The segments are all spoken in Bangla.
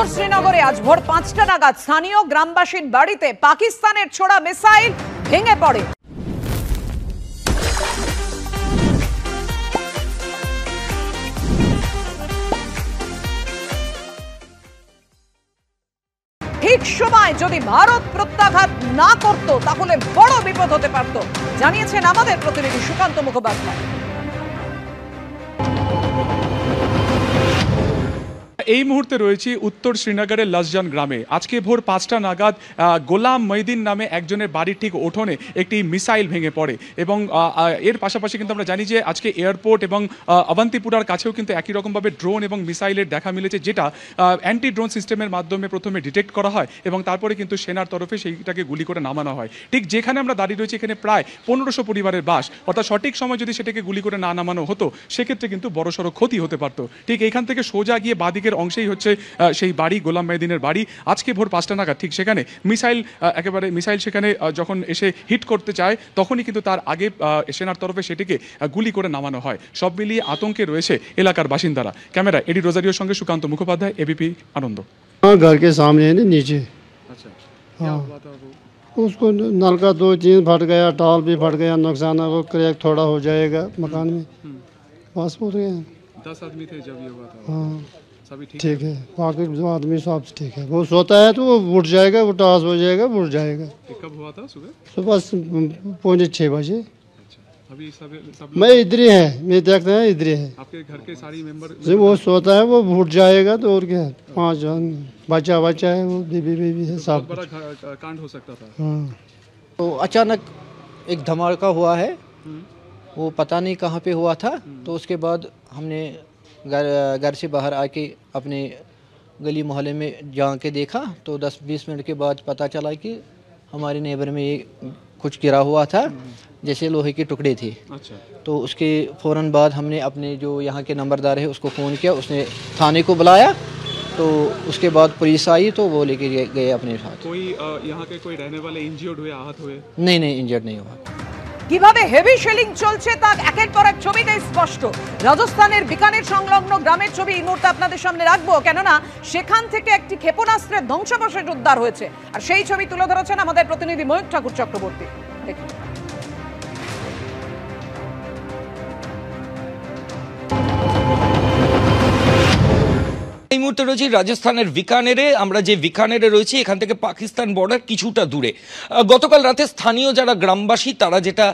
উত্তর শ্রীনগরে আজ ভোর 5টা নাগাদ স্থানীয় গ্রামবাসীর বাড়িতে পাকিস্তানের ছোড়া মিসাইল ভেঙে পড়ে। ঠিক সময় যদি ভারত প্রত্যাঘাত না করত তাহলে বড় বিপদ হতে পারত, জানিয়েছেন আমাদের প্রতিনিধি সুকান্ত মুখোপাধ্যায়। এই মুহূর্তে রয়েছে উত্তর শ্রীনগরের লাসজান গ্রামে। আজকে ভোর 5টা নাগাদ গোলাম মঈদিন নামে একজনের বাড়ির ঠিক উঠোনে একটি মিসাইল ভেঙে পড়ে এবং এর পাশাপাশি কিন্তু আমরা জানি যে আজকে এয়ারপোর্ট এবং অবন্তিপুরার কাছেও কিন্তু একই রকমভাবে ড্রোন এবং মিসাইলের দেখা মিলেছে, যেটা অ্যান্টি ড্রোন সিস্টেমের মাধ্যমে প্রথমে ডিটেক্ট করা হয় এবং তারপরে কিন্তু সেনার তরফে সেইটাকে গুলি করে নামানো হয়। ঠিক যেখানে আমরা দাঁড়িয়ে রয়েছি এখানে প্রায় 1500 পরিবারের বাস, অর্থাৎ সঠিক সময় যদি সেটাকে গুলি করে না নামানো হতো সেক্ষেত্রে কিন্তু বড়সড় ক্ষতি হতে পারত। ঠিক এইখান থেকে সোজা গিয়ে বাদিকের অংশেই হচ্ছে সেই বাড়ি, গোলাম মঈদিনের বাড়ি। আজকে ভোর 5টা নাগাদ ঠিক সেখানে মিসাইল সেখানে যখন এসে হিট করতে চায় তখনই কিন্তু তার আগে সেনার তরফে সেটিকে গুলি করে নামানো হয়। সব মিলিয়ে আতঙ্কে রয়েছে এলাকার বাসিন্দারা। ক্যামেরা এডি রোজারিওর সঙ্গে সুকান্ত মুখোপাধ্যায়, এবিপি আনন্দ। घर के सामने है ना नीचे। अच्छा, क्या हुआ था वो? उसको नल का 2-3 फट गया, टाल भी फट गया, नुकसान है वो क्रैक थोड़ा हो जाएगा मकान में। बस हो गया। 10 आदमी थे जब ये हुआ था। हाँ सभी ठीक है, बाकी जो आदमी सब ठीक है। वो सोता है तो वो उठ जाएगा, वो टास हो जाएगा, उठ जाएगा। कब हुआ था? सुबह 5:45 बजे। अभी सब मैं इधर ही है, मैं देखते हैं इधर ही है। आपके घर के सारी मेंबर जब वो सोता है वो उठ जाएगा तो और क्या, 5 बच्चा है, वो बीबी है, सब बड़ा कांड हो सकता था। हाँ तो अचानक एक धमाका हुआ है, वो पता नहीं कहाँ पे हुआ था। तो उसके बाद हमने घर से बाहर आके अपने गली मोहल्ले में जाके देखा तो 10-20 मिनट के बाद पता चला कि हमारे नेबर में ये कुछ गिरा हुआ था, जैसे लोहे के टुकड़े थे। अच्छा। तो उसके फ़ौरन बाद हमने अपने जो यहाँ के नंबरदार है उसको फ़ोन किया, उसने थाने को बुलाया। तो उसके बाद पुलिस आई तो वो लेके गए अपने साथ। कोई यहाँ के कोई रहने वाले इंजर्ड हुए, आहत हुए? नहीं, इंजर्ड नहीं हुआ। কিভাবে হেভি শেলিং চলছে তা একের পর এক ছবিতে স্পষ্ট। রাজস্থানের বিকানের সংলগ্ন গ্রামের ছবি এই মুহূর্তে আপনাদের সামনে রাখবো, কেননা সেখান থেকে একটি ক্ষেপণাস্ত্রের ধ্বংসাবশেষ উদ্ধার হয়েছে আর সেই ছবি তুলে ধরেছেন আমাদের প্রতিনিধি ময়ূর ঠাকুর চক্রবর্তী। দেখুন। এই মুহূর্তে রয়েছে রাজস্থানের বিকানেরে। আমরা যে বিকানেরে রয়েছি এখান থেকে পাকিস্তান বর্ডার কিছুটা দূরে। গতকাল রাতে স্থানীয় যারা গ্রামবাসী তারা যেটা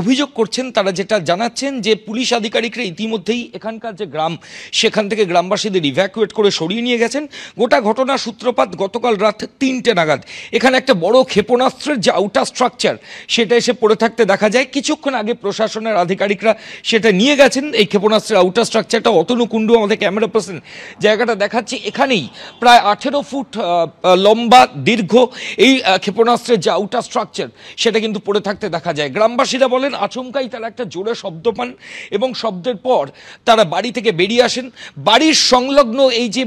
অভিযোগ করছেন, তারা যেটা জানাচ্ছেন যে পুলিশ আধিকারিকরা ইতিমধ্যেই এখানকার যে গ্রাম সেখান থেকে গ্রামবাসীদের ইভ্যাকুয়েট করে সরিয়ে নিয়ে গেছেন। গোটা ঘটনার সূত্রপাত গতকাল রাত 3টে নাগাদ এখানে একটা বড় ক্ষেপণাস্ত্রের যে আউটার স্ট্রাকচার সেটা এসে পড়ে থাকতে দেখা যায়। কিছুক্ষণ আগে প্রশাসনের আধিকারিকরা সেটা নিয়ে গেছেন। এই ক্ষেপণাস্ত্রের আউটার স্ট্রাকচারটা অতনু কুণ্ডু আমাদের ক্যামেরা পার্সন জায়গাটা দেখাচ্ছি। এখানেই প্রায় 18 ফুট লম্বা দীর্ঘ এই ক্ষেপণাস্ত্রের যে আউটার স্ট্রাকচার সেটা কিন্তু পড়ে থাকতে দেখা যায়। গ্রামবাসীরা বলেন আচমকাই তারা একটা জোরে শব্দ পান এবং শব্দের পর তারা বাড়ি থেকে বেরিয়ে আসেন। বাড়ির সংলগ্ন এই যে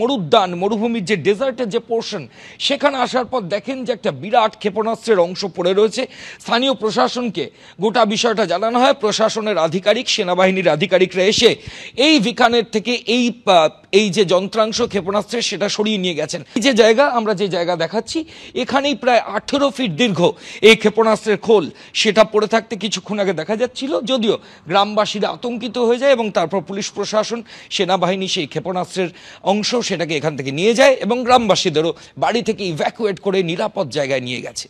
মরুদ্যান, মরুভূমির যে ডেজার্টের যে পোর্শন সেখানে আসার পর দেখেন যে একটা বিরাট ক্ষেপণাস্ত্রের অংশ পড়ে রয়েছে। স্থানীয় প্রশাসনকে গোটা বিষয়টা জানানো হয়। প্রশাসনের আধিকারিক, সেনাবাহিনীর আধিকারিকরা এসে এই বিকানের থেকে এই যে যন্ত্রাংশ ক্ষেপণাস্ত্রের সেটা সরিয়ে নিয়ে গেছেন। এই যে জায়গা, আমরা যে জায়গা দেখাচ্ছি এখানেই প্রায় 18 ফিট দীর্ঘ এই ক্ষেপণাস্ত্রের খোল সেটা পড়ে থাকতে কিছুক্ষণ আগে দেখা যাচ্ছিল। যদিও গ্রামবাসীরা আতঙ্কিত হয়ে যায় এবং তারপর পুলিশ প্রশাসন, সেনাবাহিনী সেই ক্ষেপণাস্ত্রের অংশ সেটাকে এখান থেকে নিয়ে যায় এবং গ্রামবাসীদেরও বাড়ি থেকে ইভ্যাকুয়েট করে নিরাপদ জায়গায় নিয়ে গেছে।